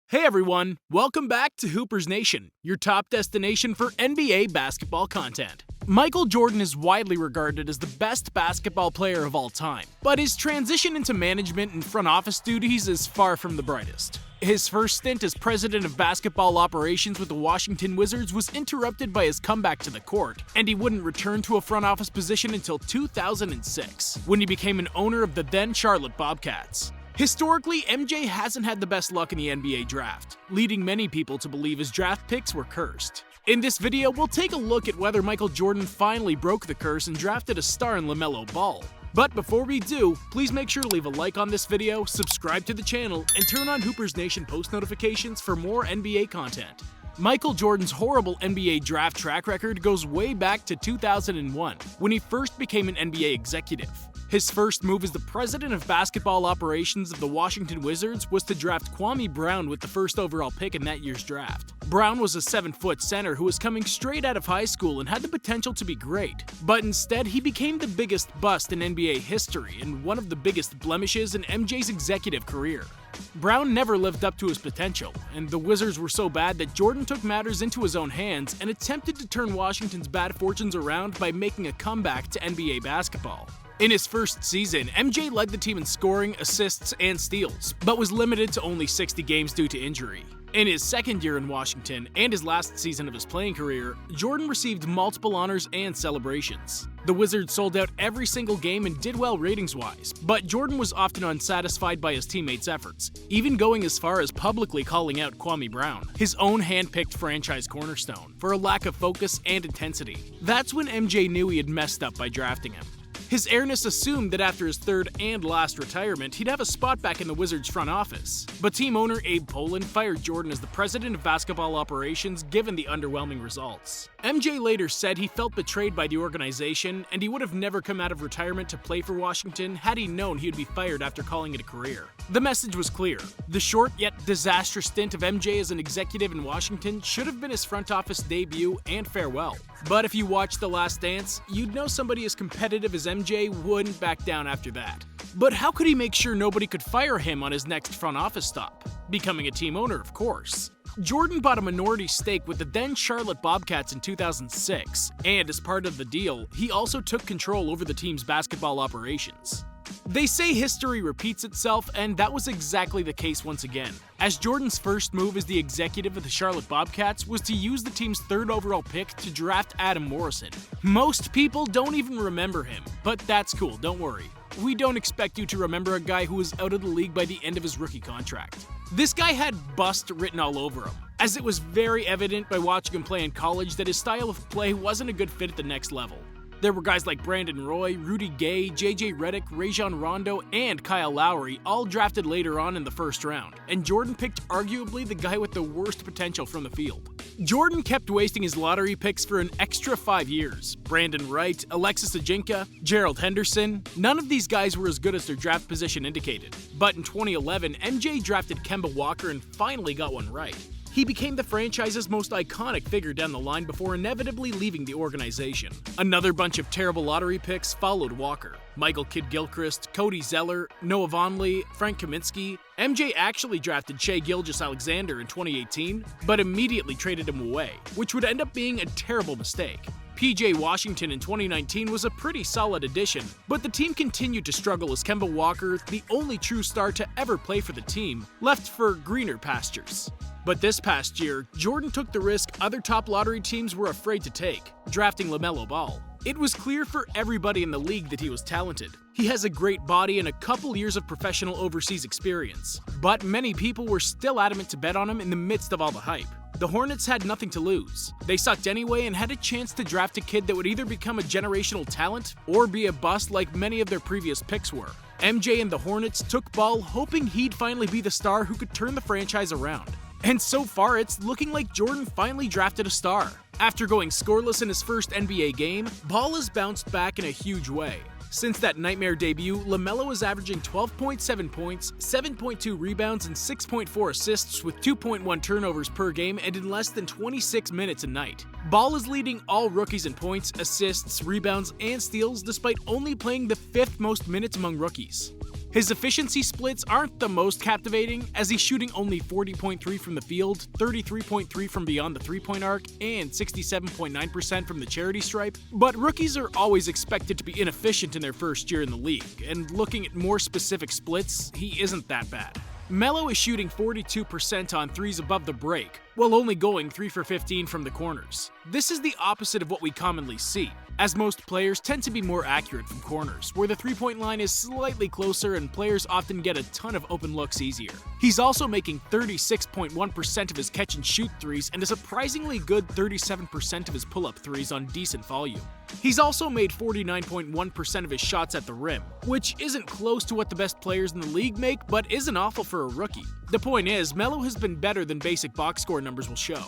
Hey everyone, welcome back to Hoopers Nation, your top destination for NBA basketball content. Michael Jordan is widely regarded as the best basketball player of all time, but his transition into management and front office duties is far from the brightest. His first stint as president of basketball operations with the Washington Wizards was interrupted by his comeback to the court, and he wouldn't return to a front office position until 2006, when he became an owner of the then Charlotte Bobcats. Historically, MJ hasn't had the best luck in the NBA draft, leading many people to believe his draft picks were cursed. In this video, we'll take a look at whether Michael Jordan finally broke the curse and drafted a star in LaMelo Ball. But before we do, please make sure to leave a like on this video, subscribe to the channel, and turn on Hoopers Nation post notifications for more NBA content. Michael Jordan's horrible NBA draft track record goes way back to 2001, when he first became an NBA executive. His first move as the president of basketball operations of the Washington Wizards was to draft Kwame Brown with the first overall pick in that year's draft. Brown was a 7-foot center who was coming straight out of high school and had the potential to be great, but instead he became the biggest bust in NBA history and one of the biggest blemishes in MJ's executive career. Brown never lived up to his potential, and the Wizards were so bad that Jordan took matters into his own hands and attempted to turn Washington's bad fortunes around by making a comeback to NBA basketball. In his first season, MJ led the team in scoring, assists, and steals, but was limited to only 60 games due to injury. In his second year in Washington, and his last season of his playing career, Jordan received multiple honors and celebrations. The Wizards sold out every single game and did well ratings-wise, but Jordan was often unsatisfied by his teammates' efforts, even going as far as publicly calling out Kwame Brown, his own hand-picked franchise cornerstone, for a lack of focus and intensity. That's when MJ knew he had messed up by drafting him. His airness assumed that after his third and last retirement, he'd have a spot back in the Wizards front office. But team owner Abe Pollin fired Jordan as the president of basketball operations given the underwhelming results. MJ later said he felt betrayed by the organization and he would have never come out of retirement to play for Washington had he known he would be fired after calling it a career. The message was clear. The short yet disastrous stint of MJ as an executive in Washington should have been his front office debut and farewell. But if you watched The Last Dance, you'd know somebody as competitive as MJ wouldn't back down after that. But how could he make sure nobody could fire him on his next front office stop? Becoming a team owner, of course. Jordan bought a minority stake with the then Charlotte Bobcats in 2006, and as part of the deal, he also took control over the team's basketball operations. They say history repeats itself, and that was exactly the case once again, as Jordan's first move as the executive of the Charlotte Bobcats was to use the team's third overall pick to draft Adam Morrison. Most people don't even remember him, but that's cool, don't worry. We don't expect you to remember a guy who was out of the league by the end of his rookie contract. This guy had bust written all over him, as it was very evident by watching him play in college that his style of play wasn't a good fit at the next level. There were guys like Brandon Roy, Rudy Gay, JJ Redick, Rajon Rondo, and Kyle Lowry all drafted later on in the first round, and Jordan picked arguably the guy with the worst potential from the field. Jordan kept wasting his lottery picks for an extra 5 years. Brandon Wright, Alexis Ajinka, Gerald Henderson, none of these guys were as good as their draft position indicated. But in 2011, MJ drafted Kemba Walker and finally got one right. He became the franchise's most iconic figure down the line before inevitably leaving the organization. Another bunch of terrible lottery picks followed Walker. Michael Kidd-Gilchrist, Cody Zeller, Noah Vonleh, Frank Kaminsky. MJ actually drafted Shai Gilgeous-Alexander in 2018, but immediately traded him away, which would end up being a terrible mistake. PJ Washington in 2019 was a pretty solid addition, but the team continued to struggle as Kemba Walker, the only true star to ever play for the team, left for greener pastures. But this past year, Jordan took the risk other top lottery teams were afraid to take, drafting LaMelo Ball. It was clear for everybody in the league that he was talented. He has a great body and a couple years of professional overseas experience, but many people were still adamant to bet on him in the midst of all the hype. The Hornets had nothing to lose. They sucked anyway and had a chance to draft a kid that would either become a generational talent or be a bust like many of their previous picks were. MJ and the Hornets took Ball hoping he'd finally be the star who could turn the franchise around. And so far, it's looking like Jordan finally drafted a star. After going scoreless in his first NBA game, Ball has bounced back in a huge way. Since that nightmare debut, LaMelo is averaging 12.7 points, 7.2 rebounds, and 6.4 assists with 2.1 turnovers per game and in less than 26 minutes a night. Ball is leading all rookies in points, assists, rebounds, and steals despite only playing the 5th most minutes among rookies. His efficiency splits aren't the most captivating, as he's shooting only 40.3% from the field, 33.3% from beyond the three-point arc, and 67.9% from the charity stripe. But rookies are always expected to be inefficient in their first year in the league, and looking at more specific splits, he isn't that bad. Melo is shooting 42% on threes above the break, while only going 3 for 15 from the corners. This is the opposite of what we commonly see, as most players tend to be more accurate from corners, where the three-point line is slightly closer and players often get a ton of open looks easier. He's also making 36.1% of his catch-and-shoot threes and a surprisingly good 37% of his pull-up threes on decent volume. He's also made 49.1% of his shots at the rim, which isn't close to what the best players in the league make, but isn't awful for a rookie. The point is, Melo has been better than basic box score numbers will show.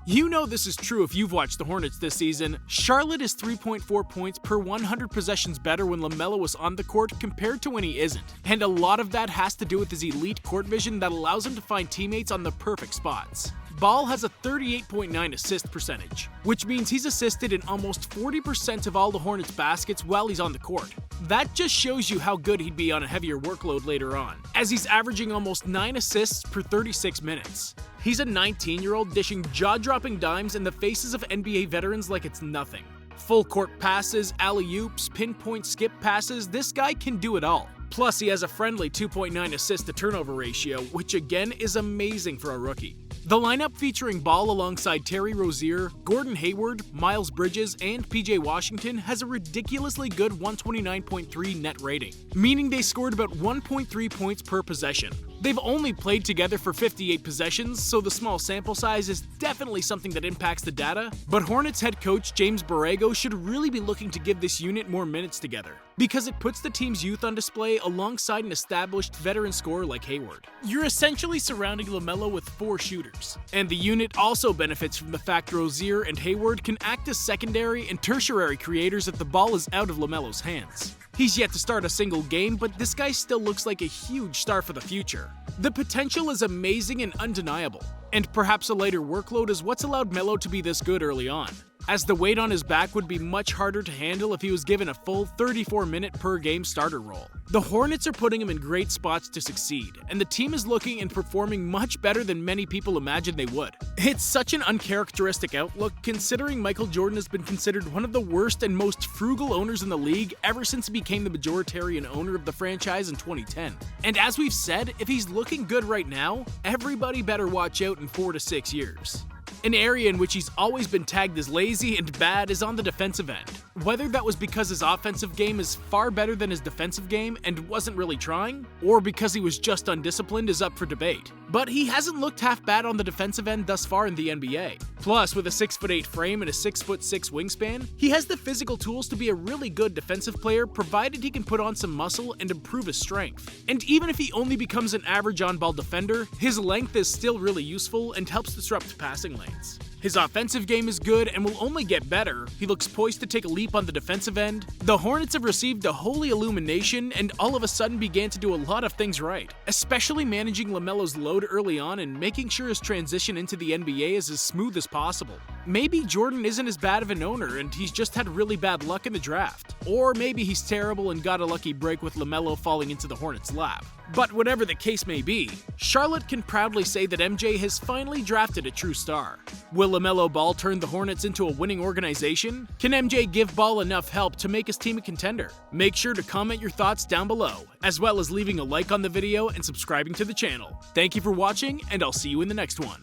You know this is true if you've watched the Hornets this season. Charlotte is 3.4 points per 100 possessions better when LaMelo is on the court compared to when he isn't. And a lot of that has to do with his elite court vision that allows him to find teammates on the perfect spots. Ball has a 38.9 assist percentage, which means he's assisted in almost 40% of all the Hornets' baskets while he's on the court. That just shows you how good he'd be on a heavier workload later on, as he's averaging almost 9 assists per 36 minutes. He's a 19-year-old dishing jaw-dropping dimes in the faces of NBA veterans like it's nothing. Full court passes, alley-oops, pinpoint skip passes, this guy can do it all. Plus, he has a friendly 2.9 assist-to-turnover ratio, which again is amazing for a rookie. The lineup featuring Ball alongside Terry Rozier, Gordon Hayward, Miles Bridges, and PJ Washington has a ridiculously good 129.3 net rating, meaning they scored about 1.3 points per possession. They've only played together for 58 possessions, so the small sample size is definitely something that impacts the data, but Hornets head coach James Borrego should really be looking to give this unit more minutes together, because it puts the team's youth on display alongside an established veteran scorer like Hayward. You're essentially surrounding LaMelo with 4 shooters, and the unit also benefits from the fact Rozier and Hayward can act as secondary and tertiary creators if the ball is out of LaMelo's hands. He's yet to start a single game, but this guy still looks like a huge star for the future. The potential is amazing and undeniable, and perhaps a lighter workload is what's allowed Melo to be this good early on, as the weight on his back would be much harder to handle if he was given a full 34-minute per game starter role. The Hornets are putting him in great spots to succeed, and the team is looking and performing much better than many people imagined they would. It's such an uncharacteristic outlook, considering Michael Jordan has been considered one of the worst and most frugal owners in the league ever since he became the majoritarian owner of the franchise in 2010. And as we've said, if he's looking good right now, everybody better watch out in 4 to 6 years. An area in which he's always been tagged as lazy and bad is on the defensive end. Whether that was because his offensive game is far better than his defensive game and wasn't really trying, or because he was just undisciplined is up for debate. But he hasn't looked half bad on the defensive end thus far in the NBA. Plus, with a 6'8" frame and a 6'6" wingspan, he has the physical tools to be a really good defensive player provided he can put on some muscle and improve his strength. And even if he only becomes an average on-ball defender, his length is still really useful and helps disrupt passing lanes. His offensive game is good and will only get better. He looks poised to take a leap on the defensive end. The Hornets have received a holy illumination and all of a sudden began to do a lot of things right, especially managing LaMelo's load early on and making sure his transition into the NBA is as smooth as possible. Maybe Jordan isn't as bad of an owner and he's just had really bad luck in the draft. Or maybe he's terrible and got a lucky break with LaMelo falling into the Hornets' lap. But whatever the case may be, Charlotte can proudly say that MJ has finally drafted a true star. Will LaMelo Ball turn the Hornets into a winning organization? Can MJ give Ball enough help to make his team a contender? Make sure to comment your thoughts down below, as well as leaving a like on the video and subscribing to the channel. Thank you for watching, and I'll see you in the next one.